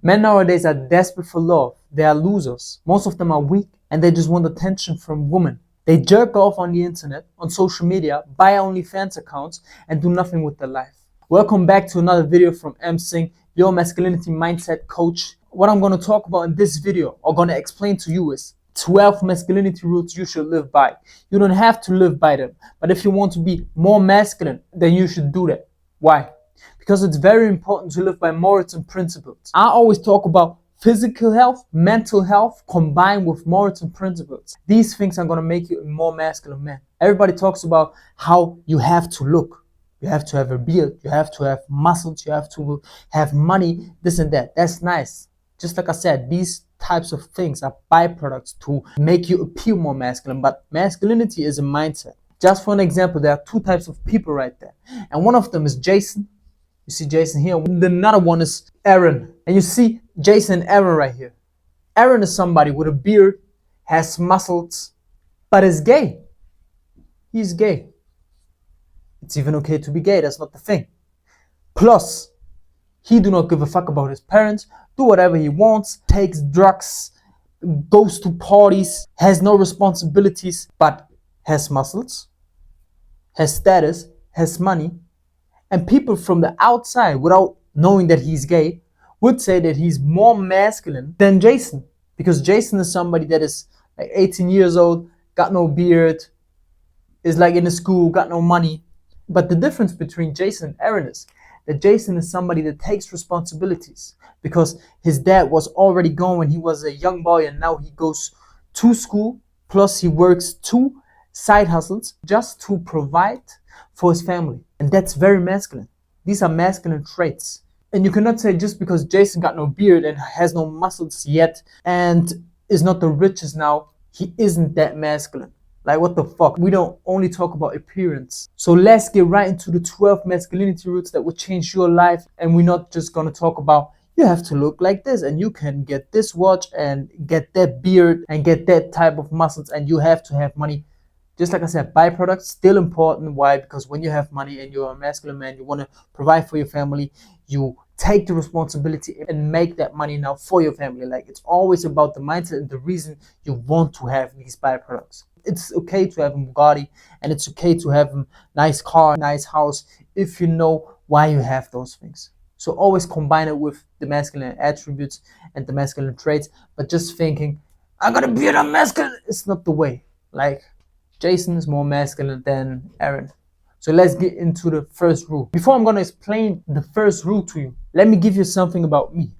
Men nowadays are desperate for love. They are losers. Most of them are weak and they just want attention from women. They jerk off on the internet, on social media, buy OnlyFans accounts and do nothing with their life. Welcome back to another video from M. Singh, your masculinity mindset coach. What I'm going to talk about in this video or going to explain to you is 12 masculinity rules you should live by. You don't have to live by them, but if you want to be more masculine, then you should do that. Why? Because it's very important to live by morals and principles. I always talk about physical health, mental health, combined with morals and principles. These things are going to make you a more masculine man. Everybody talks about how you have to look. You have to have a beard, you have to have muscles, you have to have money, this and that. That's nice. Just like I said, these types of things are byproducts to make you appear more masculine. But masculinity is a mindset. Just for an example, there are two types of people right there. And one of them is Jason. You see Jason here. Another one is Aaron. And you see Jason and Aaron right here. Aaron is somebody with a beard, has muscles, but is gay. He's gay. It's even okay to be gay. That's not the thing. Plus, he do not give a fuck about his parents, do whatever he wants, takes drugs, goes to parties, has no responsibilities, but has muscles, has status, has money. And people from the outside, without knowing that he's gay, would say that he's more masculine than Jason. Because Jason is somebody that is like 18 years old, got no beard, is like in the school, got no money. But the difference between Jason and Aaron is that Jason is somebody that takes responsibilities. Because his dad was already gone when he was a young boy, and now he goes to school, plus he works 2 side hustles just to provide for his family. And that's very masculine. These are masculine traits. And you cannot say just because Jason got no beard and has no muscles yet and is not the richest now, he isn't that masculine. Like, what the fuck? We don't only talk about appearance. So let's get right into the 12 masculinity rules that will change your life. And we're not just going to talk about you have to look like this and you can get this watch and get that beard and get that type of muscles and you have to have money. Just like I said, byproducts still important. Why? Because when you have money and you're a masculine man, you want to provide for your family, you take the responsibility and make that money now for your family. Like, it's always about the mindset and the reason you want to have these byproducts. It's okay to have a Bugatti and it's okay to have a nice car, nice house, if you know why you have those things. So always combine it with the masculine attributes and the masculine traits, but just thinking, I gotta be a masculine, it's not the way. Like, Jason is more masculine than Aaron. So let's get into the first rule. Before I'm gonna explain the first rule to you, let me give you something about me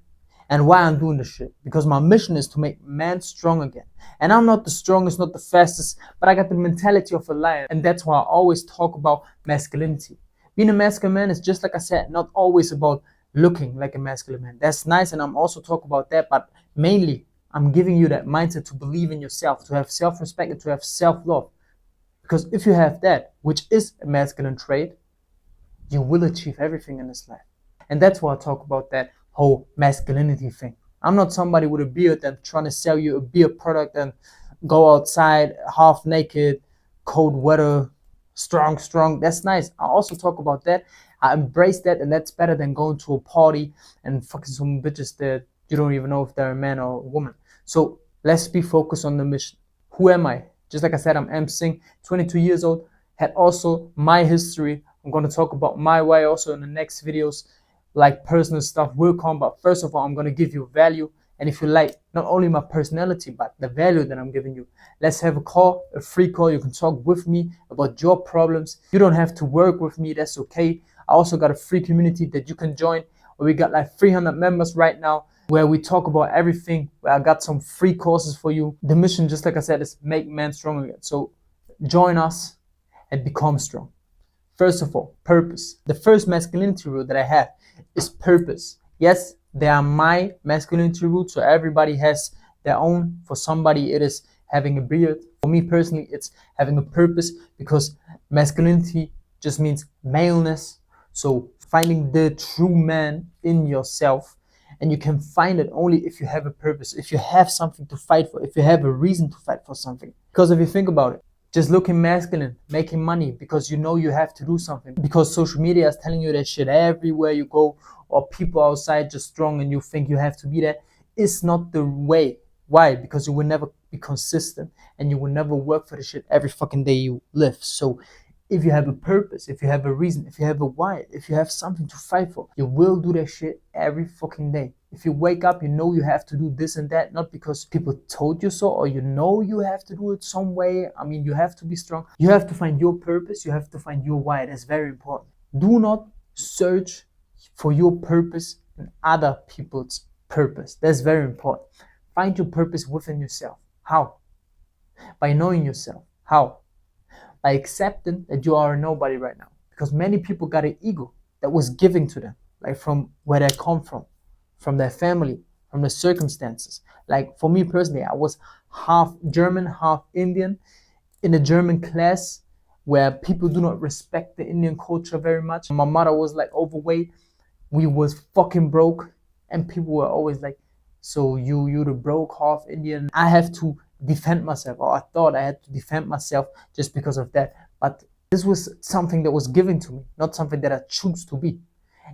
and why I'm doing this shit. Because my mission is to make men strong again. And I'm not the strongest, not the fastest, but I got the mentality of a lion. And that's why I always talk about masculinity. Being a masculine man is, just like I said, not always about looking like a masculine man. That's nice, and I'm also talking about that, but mainly I'm giving you that mindset to believe in yourself, to have self-respect and to have self-love. Because if you have that, which is a masculine trait, you will achieve everything in this life. And that's why I talk about that whole masculinity thing. I'm not somebody with a beard and trying to sell you a beard product and go outside half naked, cold weather, strong. That's nice. I also talk about that. I embrace that, and that's better than going to a party and fucking some bitches that you don't even know if they're a man or a woman. So let's be focused on the mission. Who am I? Just like I said, I'm M. Singh, 22 years old, had also my history. I'm going to talk about my why also in the next videos, like personal stuff will come. But first of all, I'm going to give you value. And if you like not only my personality, but the value that I'm giving you, let's have a call, a free call. You can talk with me about your problems. You don't have to work with me. That's okay. I also got a free community that you can join. We got like 300 members right now, where we talk about everything, where I got some free courses for you. The mission, just like I said, is make men strong again. So join us and become strong. First of all, purpose. The first masculinity rule that I have is purpose. Yes, they are my masculinity rules, so everybody has their own. For somebody, it is having a beard. For me personally, it's having a purpose, because masculinity just means maleness. So finding the true man in yourself. And you can find it only if you have a purpose, if you have something to fight for, if you have a reason to fight for something. Because if you think about it, Just looking masculine, making money because you know you have to do something. Because social media is telling you that shit everywhere you go, or people outside just strong and you think you have to be there. It's not the way. Why? Because you will never be consistent and you will never work for the shit every fucking day you live. So if you have a purpose, if you have a reason, if you have a why, if you have something to fight for, you will do that shit every fucking day. If you wake up, you know you have to do this and that, not because people told you so, or you know you have to do it some way. I mean, you have to be strong. You have to find your purpose. You have to find your why. That's very important. Do not search for your purpose in other people's purpose. That's very important. Find your purpose within yourself. How? By knowing yourself. How? By accepting that you are a nobody right now. Because many people got an ego that was given to them, like from where they come from their family, from the circumstances. Like for me personally, I was half German, half Indian in a German class where people do not respect the Indian culture very much. My mother was like overweight. We was fucking broke, and people were always like, so you the broke half Indian. I have to defend myself, or I thought I had to defend myself just because of that. But this was something that was given to me, not something that I choose to be.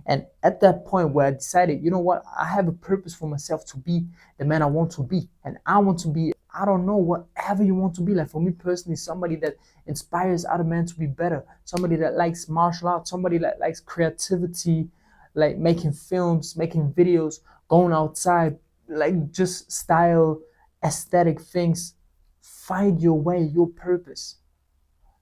And at that point where I decided, you know what, I have a purpose for myself to be the man I want to be. And I want to be, I don't know, whatever you want to be. Like for me personally, somebody that inspires other men to be better, somebody that likes martial arts, somebody that likes creativity, like making films, making videos, going outside, like just style, aesthetic things. Find your way, your purpose.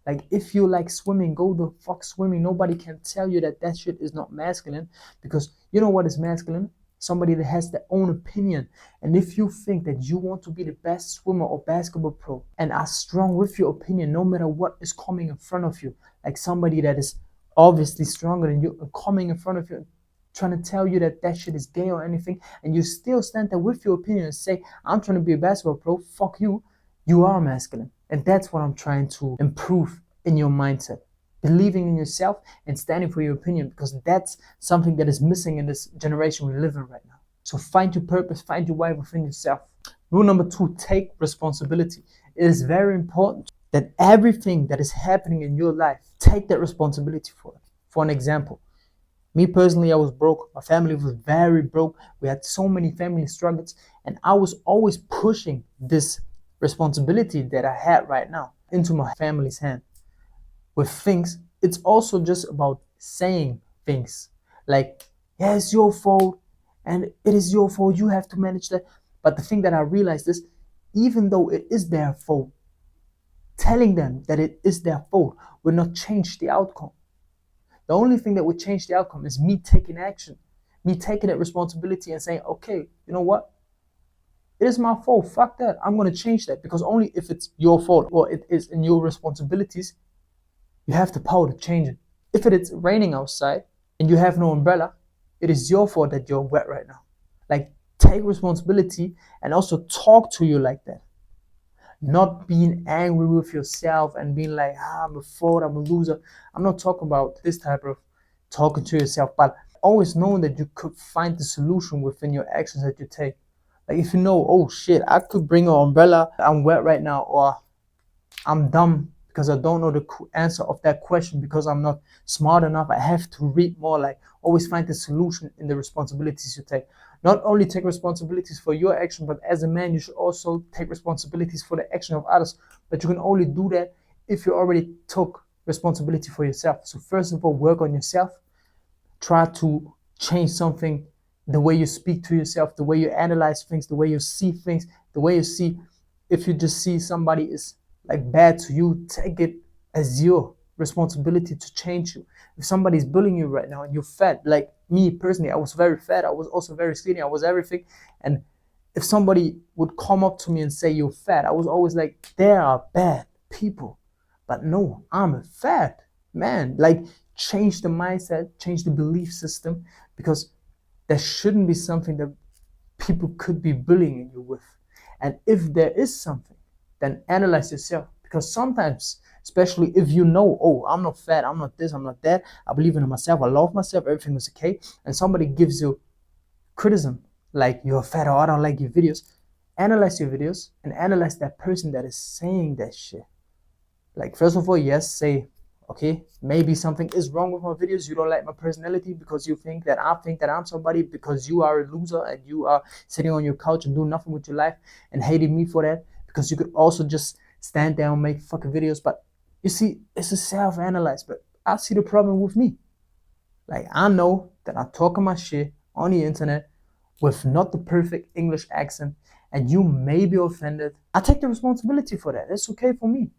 Like if you like swimming, go the fuck swimming. Nobody can tell you that that shit is not masculine, because you know what is masculine? Somebody that has their own opinion. And if you think that you want to be the best swimmer or basketball pro and are strong with your opinion, no matter what is coming in front of you, like somebody that is obviously stronger than you coming in front of you, trying to tell you that that shit is gay or anything, and you still stand there with your opinion and say, I'm trying to be a basketball pro, fuck you, you are masculine. And that's what I'm trying to improve in your mindset. Believing in yourself and standing for your opinion, because that's something that is missing in this generation we live in right now. So find your purpose, find your why within yourself. Rule number 2, take responsibility. It is very important that everything that is happening in your life, take that responsibility for it. For an example, me personally, I was broke. My family was very broke. We had so many family struggles, and I was always pushing this responsibility that I had right now into my family's hand with things. It's also just about saying things like, yeah, it's your fault and it is your fault, you have to manage that. But the thing that I realized is, even though it is their fault, telling them that it is their fault will not change the outcome. The only thing that would change the outcome is me taking action, me taking that responsibility and saying, okay, you know what? It is my fault. Fuck that. I'm going to change that, because only if it's your fault or it is in your responsibilities, you have the power to change it. If it is raining outside and you have no umbrella, it is your fault that you're wet right now. Like, take responsibility and also talk to you like that. Not being angry with yourself and being like, I'm a fraud, I'm a loser. I'm not talking about this type of talking to yourself, but always knowing that you could find the solution within your actions that you take. Like if you know, oh shit, I could bring an umbrella, I'm wet right now, or I'm dumb because I don't know the answer of that question because I'm not smart enough, I have to read more. Like always find the solution in the responsibilities you take. Not only take responsibilities for your action, but as a man, you should also take responsibilities for the action of others. But you can only do that if you already took responsibility for yourself. So first of all, work on yourself. Try to change something, the way you speak to yourself, the way you analyze things, the way you see things, the way you see, if you just see somebody is like bad to you, take it as your responsibility to change you. If somebody's bullying you right now and you're fat, like me personally, I was very fat, I was also very skinny, I was everything. And if somebody would come up to me and say you're fat, I was always like, they are bad people. But no, I'm a fat man. Like, change the mindset, change the belief system, because there shouldn't be something that people could be bullying you with. And if there is something, then analyze yourself. Because sometimes, especially if you know, oh, I'm not fat, I'm not this, I'm not that, I believe in myself, I love myself, everything is okay, and somebody gives you criticism, like you're fat or I don't like your videos, analyze your videos and analyze that person that is saying that shit. Like, first of all, yes, say, okay, maybe something is wrong with my videos. You don't like my personality because you think that I'm somebody, because you are a loser and you are sitting on your couch and doing nothing with your life and hating me for that, because you could also just stand there and make fucking videos. But you see, it's a self-analyze. But I see the problem with me. Like, I know that I'm talking my shit on the internet with not the perfect English accent, and you may be offended. I take the responsibility for that. It's okay for me.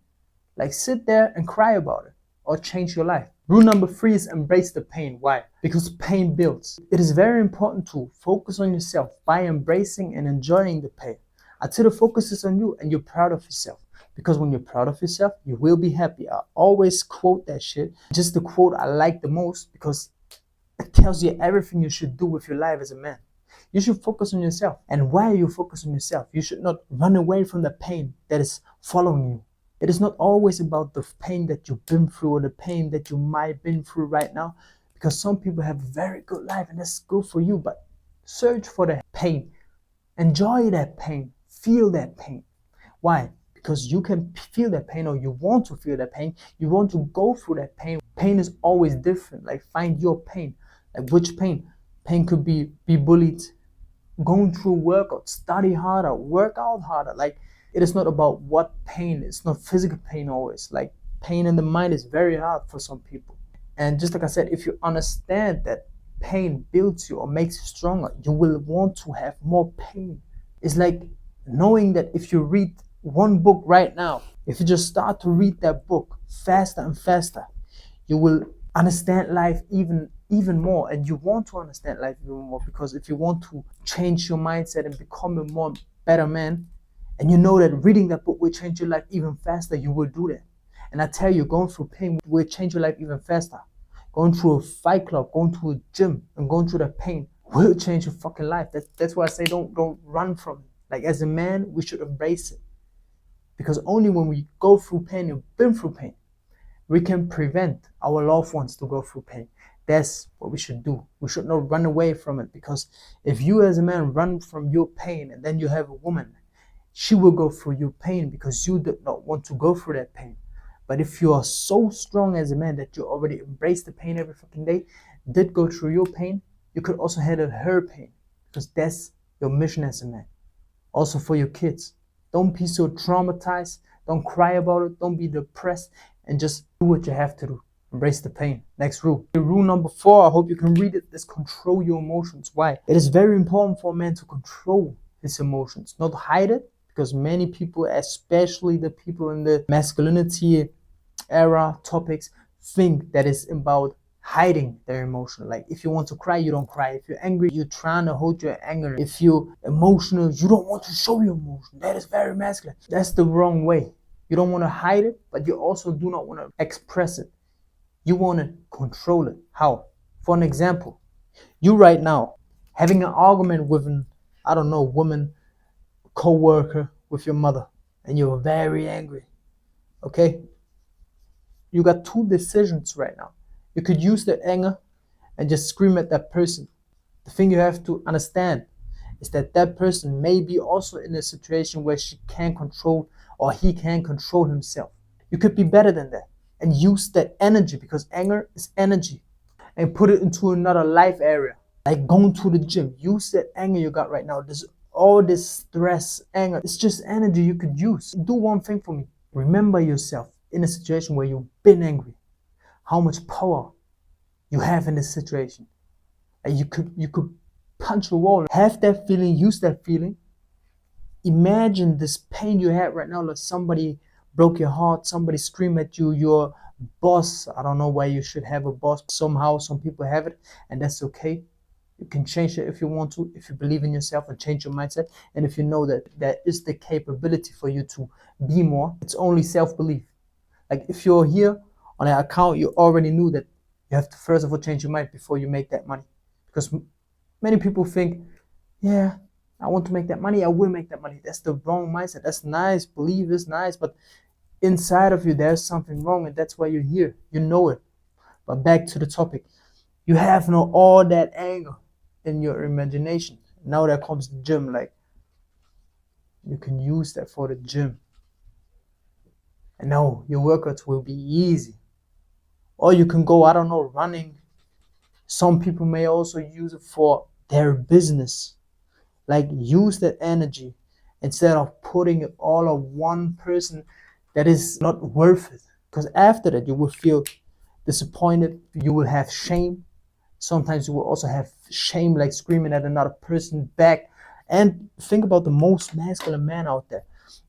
Like, sit there and cry about it or change your life. Rule number 3 is embrace the pain. Why? Because pain builds. It is very important to focus on yourself by embracing and enjoying the pain until the focus is on you and you're proud of yourself. Because when you're proud of yourself, you will be happy. I always quote that shit. Just the quote I like the most because it tells you everything you should do with your life as a man. You should focus on yourself. And while you focus on yourself, you should not run away from the pain that is following you. It is not always about the pain that you've been through or the pain that you might have been through right now, because some people have a very good life and that's good for you, but search for the pain. Enjoy that pain. Feel that pain. Why? Because you can feel that pain, or you want to feel that pain. You want to go through that pain. Pain is always different. Like, find your pain. Like, which pain? Pain could be bullied, going through workout, study harder, work out harder. Like, it is not about what pain. It's not physical pain always. Like, pain in the mind is very hard for some people. And just like I said, if you understand that pain builds you or makes you stronger, you will want to have more pain. It's like knowing that if you read one book right now, if you just start to read that book faster and faster, you will understand life even more, and you want to understand life even more, because if you want to change your mindset and become a more better man, and you know that reading that book will change your life even faster, you will do that. And I tell you, going through pain will change your life even faster. Going through a fight club, going to a gym, and going through that pain will change your fucking life. That's why I say don't run from it. Like, as a man, we should embrace it, because only when we go through pain and been through pain, we can prevent our loved ones to go through pain. That's what we should do. We should not run away from it, because if you as a man run from your pain and then you have a woman, she will go through your pain because you did not want to go through that pain. But if you are so strong as a man that you already embrace the pain every fucking day, did go through your pain, you could also handle her pain, because that's your mission as a man. Also for your kids, don't be so traumatized. Don't cry about it. Don't be depressed, and just do what you have to do. Embrace the pain. Next rule. Rule number 4, I hope you can read it, is control your emotions. Why? It is very important for a man to control his emotions, not hide it, because many people, especially the people in the masculinity era topics, think that it's about hiding their emotion. Like, if you want to cry, you don't cry. If you're angry, you're trying to hold your anger. If you're emotional, you don't want to show your emotion. That is very masculine. That's the wrong way. You don't want to hide it, but you also do not want to express it. You want to control it. How? For an example, you right now having an argument with an, I don't know, woman, co-worker, with your mother, and you're very angry. Okay? You got 2 decisions right now. You could use the anger and just scream at that person. The thing you have to understand is that that person may be also in a situation where she can control, or he can control himself. You could be better than that and use that energy, because anger is energy, and put it into another life area, like going to the gym. Use that anger you got right now. There's all this stress, anger. It's just energy you could use. Do one thing for me. Remember yourself in a situation where you've been angry, how much power you have in this situation. And you could punch a wall. Have that feeling, use that feeling. Imagine this pain you have right now, like somebody broke your heart, somebody screamed at you, your boss. I don't know why you should have a boss. Somehow some people have it, and that's okay. You can change it if you want to, if you believe in yourself and change your mindset, and if you know that there is the capability for you to be more. It's only self-belief. Like, if you're here on an account, you already knew that you have to first of all change your mind before you make that money. Because many people think, yeah, I want to make that money, I will make that money. That's the wrong mindset. That's nice, believe is nice, but inside of you there's something wrong, and that's why you're here. You know it. But back to the topic. You have no all that anger in your imagination. Now there comes the gym. Like, you can use that for the gym. And no, your workouts will be easy. Or you can go, I don't know, running. Some people may also use it for their business. Like, use that energy instead of putting it all on one person that is not worth it. Because after that, you will feel disappointed. You will have shame. Sometimes you will also have shame, like screaming at another person back. And think about the most masculine man out there,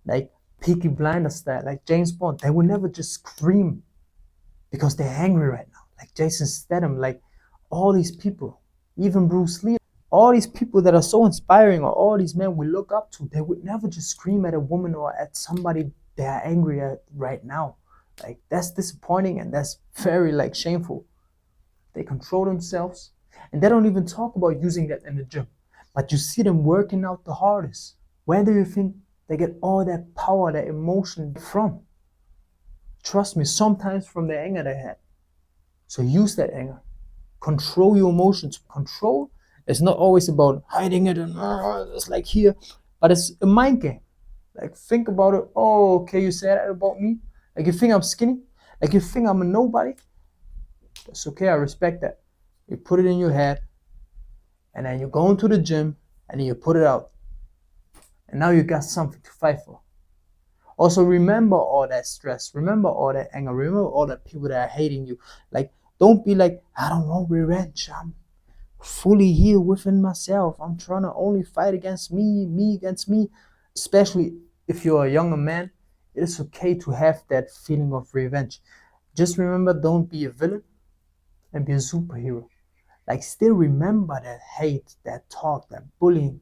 like Peaky Blinders style, like James Bond. They will never just scream because they're angry right now. Like Jason Statham, like all these people, even Bruce Lee, all these people that are so inspiring, or all these men we look up to, they would never just scream at a woman or at somebody they are angry at right now. Like, that's disappointing and that's very like shameful. They control themselves, and they don't even talk about using that in the gym. But you see them working out the hardest. Where do you think they get all that power, that emotion from? Trust me, sometimes from the anger they had. So use that anger. Control your emotions. Control is not always about hiding it and it's like here, but it's a mind game. Like, think about it. Oh, okay, you said that about me. Like, you think I'm skinny? Like, you think I'm a nobody? It's okay, I respect that. You put it in your head, and then you go into the gym, and then you put it out. And now you got something to fight for. Also, remember all that stress. Remember all that anger. Remember all the people that are hating you. Like, don't be like, I don't want revenge. I'm fully healed within myself. I'm trying to only fight against me against me. Especially if you're a younger man, it's okay to have that feeling of revenge. Just remember, don't be a villain and be a superhero. Like, still remember that hate, that talk, that bullying,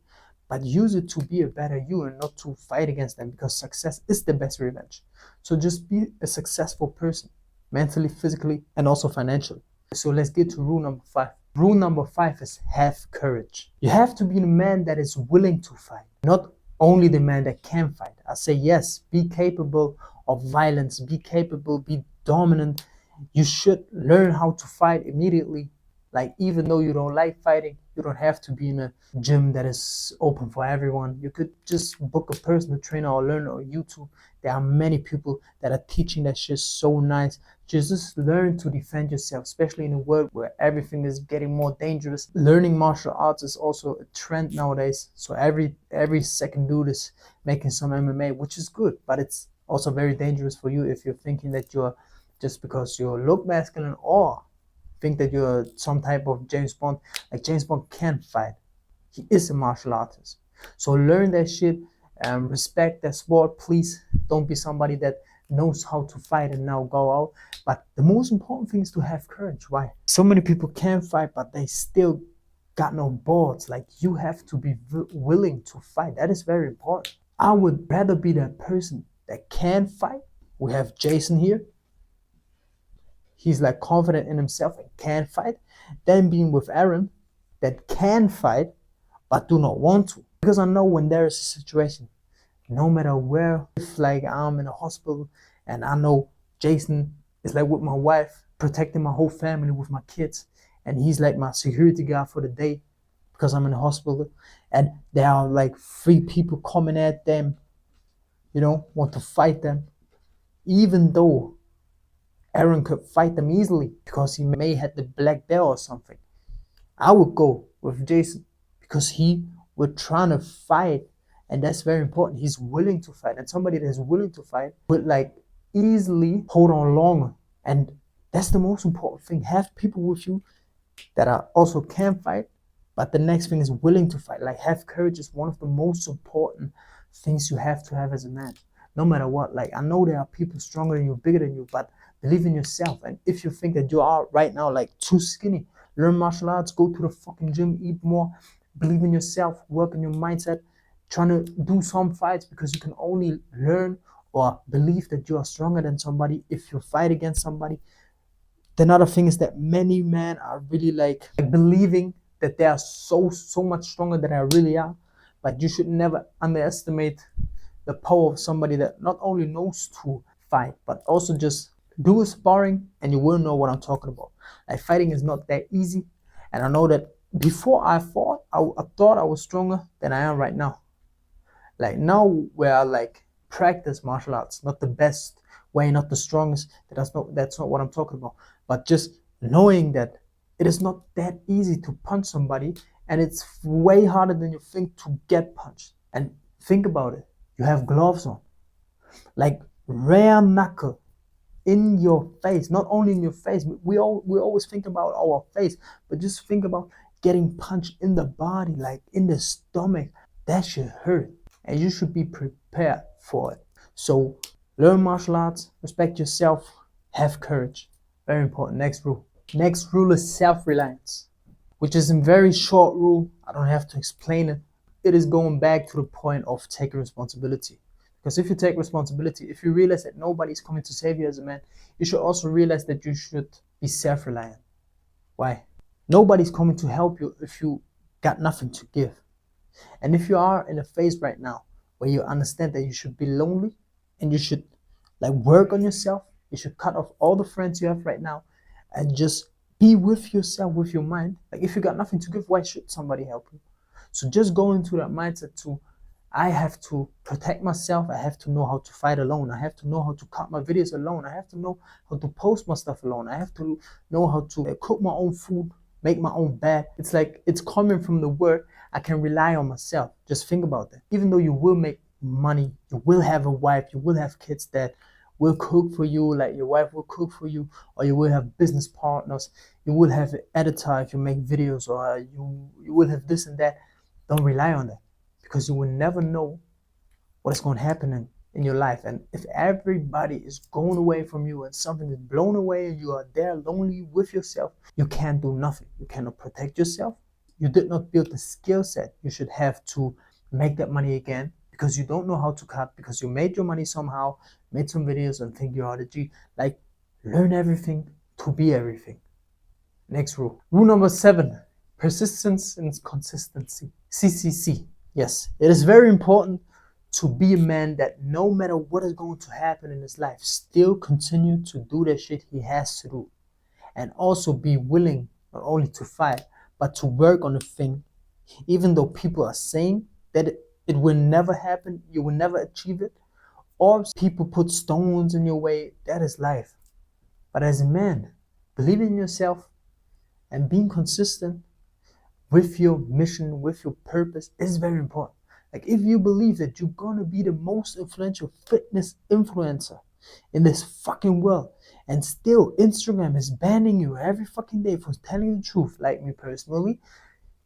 but use it to be a better you and not to fight against them, because success is the best revenge. So just be a successful person, mentally, physically, and also financially. So let's get to rule number 5. Rule number 5 is have courage. You have to be the man that is willing to fight, not only the man that can fight. I say yes, be capable of violence, be capable, be dominant. You should learn how to fight immediately. Like, even though you don't like fighting, you don't have to be in a gym that is open for everyone. You could just book a personal trainer or learn on YouTube. There are many people that are teaching that shit so nice. Just learn to defend yourself, especially in a world where everything is getting more dangerous. Learning martial arts is also a trend nowadays. So every second dude is making some MMA, which is good, but it's also very dangerous for you if you're thinking that you're, just because you look masculine or think that you're some type of James Bond. Like, James Bond can fight. He is a martial artist. So learn that shit and respect that sport. Please don't be somebody that knows how to fight and now go out. But the most important thing is to have courage. Why? So many people can fight, but they still got no balls. Like, you have to be willing to fight. That is very important. I would rather be that person that can fight. We have Jason here. He's like confident in himself and can fight, than being with Aaron that can fight but do not want to. Because I know when there is a situation, no matter where, if like I'm in a hospital and I know Jason is like with my wife, protecting my whole family with my kids, and he's like my security guard for the day because I'm in the hospital, and there are like 3 people coming at them, want to fight them, even though Aaron could fight them easily because he may have the black belt or something, I would go with Jason because he would try to fight, and that's very important. He's willing to fight, and somebody that is willing to fight would like easily hold on longer, and that's the most important thing. Have people with you that are also can fight, but the next thing is willing to fight. Like, have courage is one of the most important things you have to have as a man, no matter what. Like, I know there are people stronger than you, bigger than you, but believe in yourself. And if you think that you are right now like too skinny, learn martial arts, go to the fucking gym, eat more, believe in yourself, work on your mindset, trying to do some fights, because you can only learn or believe that you are stronger than somebody if you fight against somebody. The other thing is that many men are really like believing that they are so much stronger than they really are, but you should never underestimate the power of somebody that not only knows to fight, but also just do a sparring and you will know what I'm talking about. Like, fighting is not that easy. And I know that before I fought, I thought I was stronger than I am right now. Like, now where I like practice martial arts, not the best why you're not the strongest. That's not what I'm talking about. But just knowing that it is not that easy to punch somebody, and it's way harder than you think to get punched. And think about it. You have gloves on, like rare knuckle in your face, not only in your face. We always think about our face, but just think about getting punched in the body, like in the stomach. That should hurt, and you should be prepared for it. So learn martial arts, respect yourself, have courage. Very important. Next rule. Next rule is self-reliance, which is a very short rule. I don't have to explain it. It is going back to the point of taking responsibility. Because if you take responsibility, if you realize that nobody's coming to save you as a man, you should also realize that you should be self-reliant. Why? Nobody's coming to help you if you got nothing to give. And if you are in a phase right now where you understand that you should be lonely and you should work on yourself, you should cut off all the friends you have right now and just be with yourself, with your mind. Like, if you got nothing to give, why should somebody help you? So just go into that mindset to, I have to protect myself. I have to know how to fight alone. I have to know how to cut my videos alone. I have to know how to post my stuff alone. I have to know how to cook my own food, make my own bed. It's like, it's coming from the word, I can rely on myself. Just think about that. Even though you will make money, you will have a wife, you will have kids that will cook for you, like your wife will cook for you, or you will have business partners, you will have an editor if you make videos, or you will have this and that. Don't rely on that, because you will never know what is going to happen in your life. And if everybody is going away from you and something is blown away and you are there lonely with yourself, you can't do nothing. You cannot protect yourself. You did not build the skill set you should have to make that money again, because you don't know how to cut, because you made your money somehow, made some videos and think you are the G. Like, learn everything to be everything. Next rule. Rule number 7, persistence and consistency. CCC. Yes, it is very important to be a man that no matter what is going to happen in his life, still continue to do the shit he has to do. And also be willing not only to fight, but to work on a thing, even though people are saying that it will never happen, you will never achieve it, or people put stones in your way. That is life. But as a man, believing in yourself and being consistent with your mission, with your purpose, is very important. Like, if you believe that you're gonna be the most influential fitness influencer in this fucking world, and still Instagram is banning you every fucking day for telling the truth, like me personally,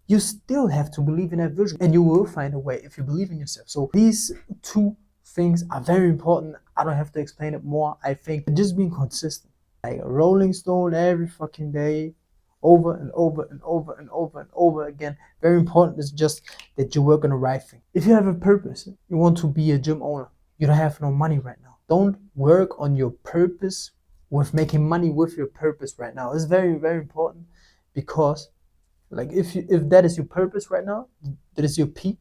you still have to believe in that vision, and you will find a way if you believe in yourself. So these 2 things are very important. I don't have to explain it more. I think just being consistent, like a rolling stone every fucking day, over and over and over and over and over again. Very important is just that you work on the right thing. If you have a purpose, you want to be a gym owner, you don't have no money right now, don't work on your purpose with making money with your purpose right now. It's very, very important, because like, if that is your purpose right now, that is your peak,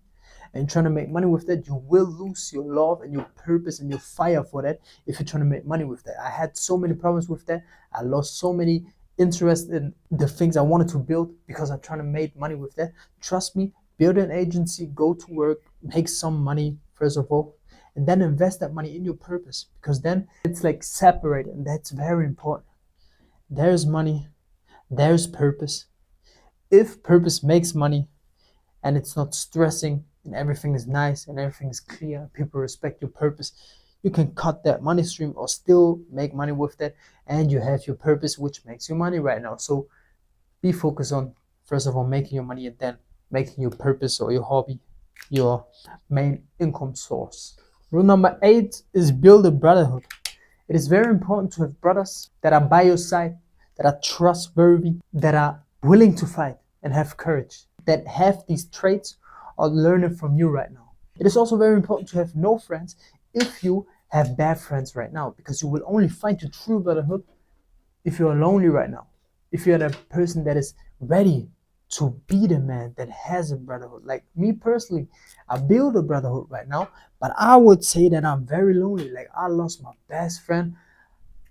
and you're trying to make money with that, you will lose your love and your purpose and your fire for that if you're trying to make money with that. I had so many problems with that. I lost so many interest in the things I wanted to build because I'm trying to make money with that. Trust me, build an agency, go to work, make some money first of all, and then invest that money in your purpose, because then it's like separated, and that's very important. There's money, there's purpose. If purpose makes money and it's not stressing and everything is nice and everything is clear, people respect your purpose, you can cut that money stream or still make money with that, and you have your purpose, which makes you money right now. So be focused on, first of all, making your money, and then making your purpose or your hobby your main income source. Rule number 8 is build a brotherhood. It is very important to have brothers that are by your side, that are trustworthy, that are willing to fight and have courage, that have these traits or learning from you right now. It is also very important to have no friends if you have bad friends right now, because you will only find your true brotherhood if you are lonely right now. If you're the person that is ready to be the man that has a brotherhood. Like me personally, I build a brotherhood right now, but I would say that I'm very lonely. Like, I lost my best friend.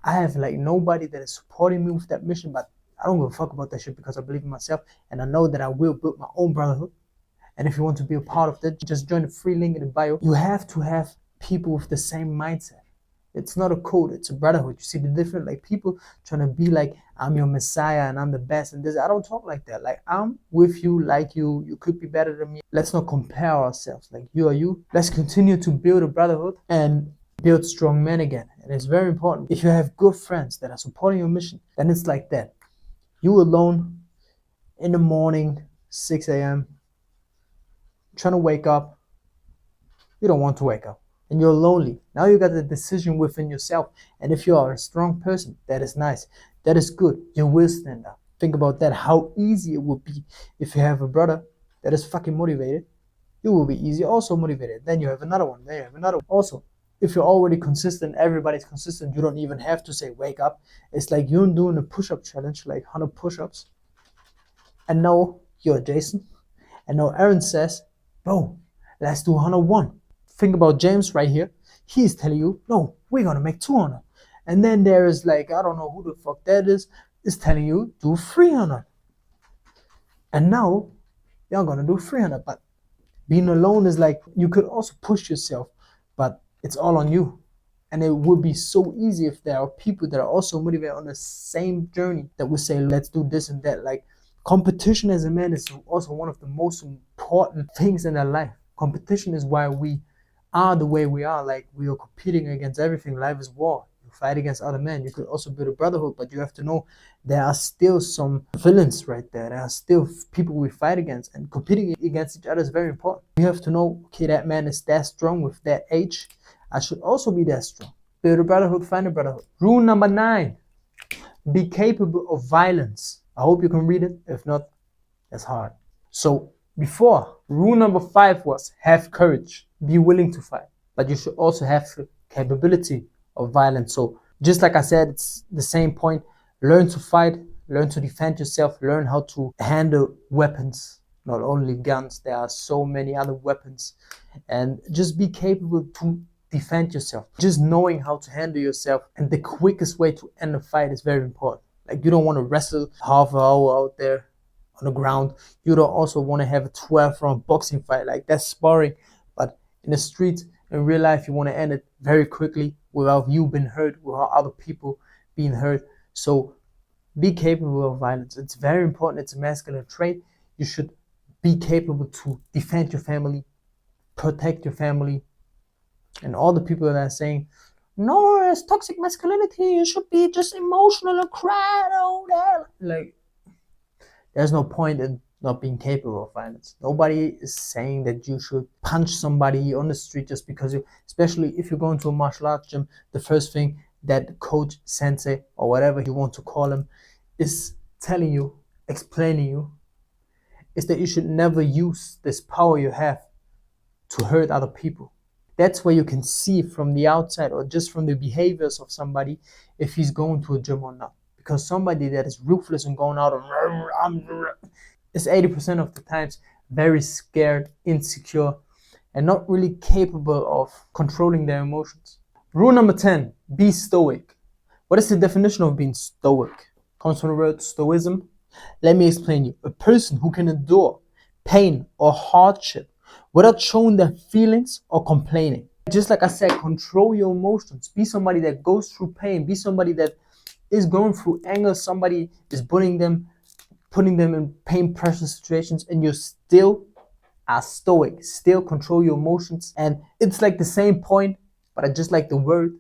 I have like nobody that is supporting me with that mission, but I don't give a fuck about that shit, because I believe in myself and I know that I will build my own brotherhood. And if you want to be a part of that, just join the free link in the bio. You have to have people with the same mindset. It's not a code, it's a brotherhood. You see the difference? Like people trying to be like, I'm your messiah and I'm the best and this. I don't talk like that. Like I'm with you, like you could be better than me. Let's not compare ourselves. Like you are you. Let's continue to build a brotherhood and build strong men again. And it's very important. If you have good friends that are supporting your mission, then it's like that. You alone in the morning, 6 a.m., trying to wake up. You don't want to wake up. And you're lonely. Now you got the decision within yourself. And if you are a strong person, that is nice. That is good. You will stand up. Think about that, how easy it would be if you have a brother that is fucking motivated. You will be easy, also motivated. Then you have another one. Then you have another one. Also, if you're already consistent, everybody's consistent, you don't even have to say wake up. It's like you're doing a push-up challenge, like 100 push-ups. And now you're Jason. And now Aaron says, bro, let's do 101. Think about James right here. He's telling you, no, we're going to make 200. And then there is like, I don't know who the fuck that is telling you, do 300. And now you're going to do 300. But being alone is like, you could also push yourself, but it's all on you. And it would be so easy if there are people that are also motivated on the same journey that would say, let's do this and that. Like competition as a man is also one of the most important things in our life. Competition is why we are the way we are. Like we are competing against everything. Life is war. You fight against other men. You could also build a brotherhood, but you have to know there are still some villains right there. There are still people we fight against, and competing against each other is very important. You have to know, okay, that man is that strong with that age. I should also be that strong. Build a brotherhood, find a brotherhood. Rule number 9, be capable of violence. I hope you can read it. If not, that's hard. So before, rule number 5 was have courage, be willing to fight, but you should also have the capability of violence. So just like I said, it's the same point. Learn to fight, learn to defend yourself, learn how to handle weapons, not only guns. There are so many other weapons, and just be capable to defend yourself. Just knowing how to handle yourself, and the quickest way to end a fight is very important. Like you don't want to wrestle half an hour out there on the ground. You don't also want to have a 12-round boxing fight. Like that's sparring. But in the streets, in real life, you want to end it very quickly without you being hurt, without other people being hurt. So be capable of violence. It's very important. It's a masculine trait. You should be capable to defend your family, protect your family. And all the people that are saying, no, it's toxic masculinity, you should be just emotional and cry all that. Like, there's no point in not being capable of violence. Nobody is saying that you should punch somebody on the street just because you, especially if you go into a martial arts gym, the first thing that coach, sensei, or whatever you want to call him, is telling you, explaining you, is that you should never use this power you have to hurt other people. That's where you can see from the outside or just from the behaviors of somebody if he's going to a gym or not. Because somebody that is ruthless and going out is 80% of the times very scared, insecure, and not really capable of controlling their emotions. Rule number 10, be stoic. What is the definition of being stoic? Comes from the word stoicism. Let me explain you. A person who can endure pain or hardship without showing their feelings or complaining. Just like I said, control your emotions. Be somebody that goes through pain. Be somebody that is going through anger. Somebody is putting them in pain, pressure situations, and you still are stoic. Still control your emotions. And it's like the same point, but I just like the word.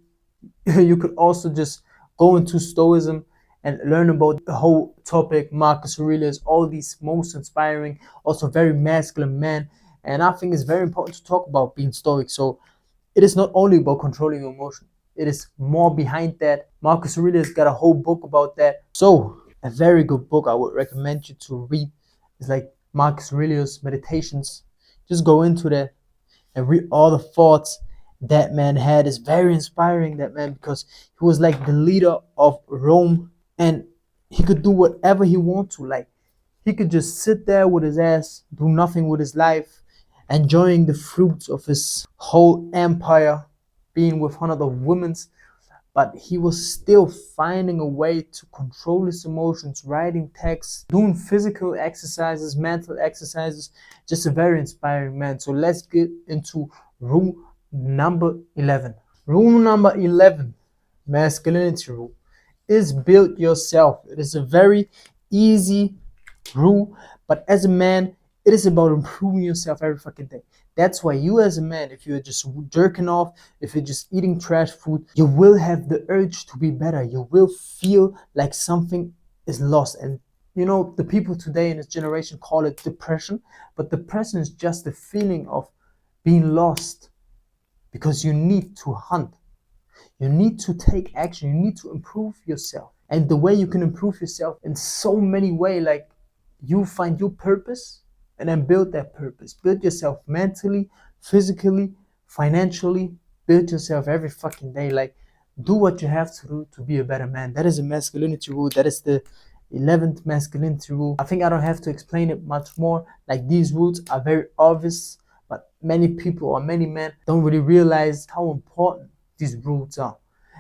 You could also just go into stoicism and learn about the whole topic, Marcus Aurelius, all these most inspiring, also very masculine men. And I think it's very important to talk about being stoic. So it is not only about controlling your emotion. It is more behind that. Marcus Aurelius got a whole book about that. So a very good book I would recommend you to read. It's like Marcus Aurelius Meditations. Just go into that and read all the thoughts that man had. It's very inspiring, that man, because he was like the leader of Rome and he could do whatever he wanted to. Like he could just sit there with his ass, do nothing with his life, enjoying the fruits of his whole empire, being with one of the women's, but he was still finding a way to control his emotions, writing texts, doing physical exercises, mental exercises. Just a very inspiring man. So let's get into rule number 11. Rule number 11, masculinity rule, is build yourself. It is a very easy rule, but as a man, it is about improving yourself every fucking day. That's why you as a man, if you're just jerking off, if you're just eating trash food, you will have the urge to be better. You will feel like something is lost. And you know, the people today in this generation call it depression, but depression is just the feeling of being lost because you need to hunt. You need to take action. You need to improve yourself. And the way you can improve yourself in so many ways, like you find your purpose and then build that purpose. Build yourself mentally, physically, financially. Build yourself every fucking day. Like do what you have to do to be a better man. That is a masculinity rule. That is the 11th masculinity rule. I think I don't have to explain it much more. Like these rules are very obvious, but many people or many men don't really realize how important these rules are.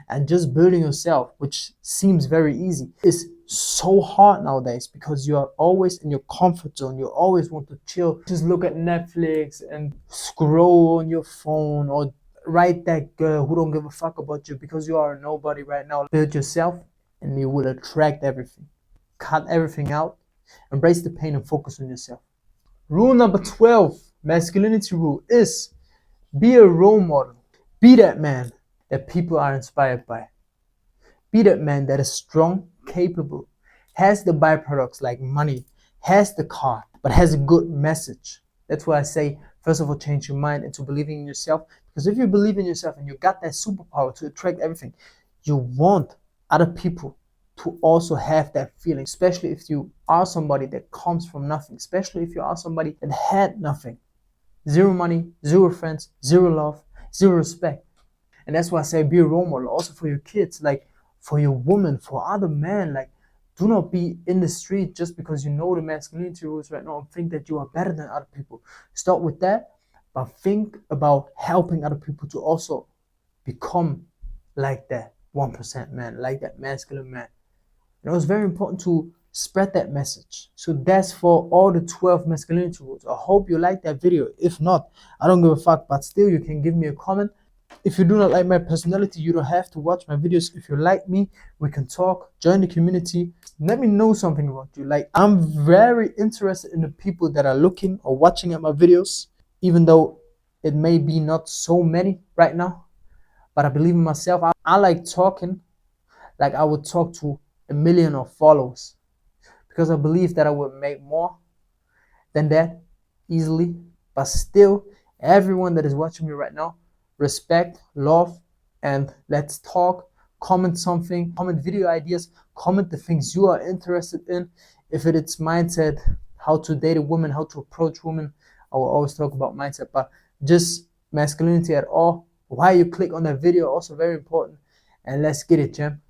And just building yourself, which seems very easy, is so hard nowadays because you are always in your comfort zone. You always want to chill, just look at Netflix and scroll on your phone or write that girl who don't give a fuck about you because you are a nobody right now. Build yourself and you will attract everything. Cut everything out, embrace the pain and focus on yourself. Rule number 12, masculinity rule, is be a role model. Be that man that people are inspired by. Be that man that is strong, capable, has the byproducts like money, has the car, but has a good message. That's why I say, first of all, change your mind into believing in yourself. Because if you believe in yourself and you got that superpower to attract everything, you want other people to also have that feeling, especially if you are somebody that comes from nothing, especially if you are somebody that had nothing. Zero money, zero friends, zero love, zero respect. And that's why I say be a role model also for your kids, like for your woman, for other men. Like do not be in the street just because you know the masculinity rules right now and think that you are better than other people. Start with that, but think about helping other people to also become like that 1% man, like that masculine man. And it was very important to spread that message. So that's for all the 12 masculinity rules. I hope you like that video. If not, I don't give a fuck, but still you can give me a comment. If you do not like my personality, you don't have to watch my videos. If you like me, we can talk, join the community. Let me know something about you. Like I'm very interested in the people that are looking or watching at my videos, even though it may be not so many right now, but I believe in myself. I like talking like I would talk to a million of followers because I believe that I would make more than that easily. But still, everyone that is watching me right now, respect, love, and let's talk. Comment something, comment video ideas, comment the things you are interested in. If it is mindset, how to date a woman, how to approach women, I will always talk about mindset, but just masculinity at all. Why you click on that video, also very important. And let's get it, champ.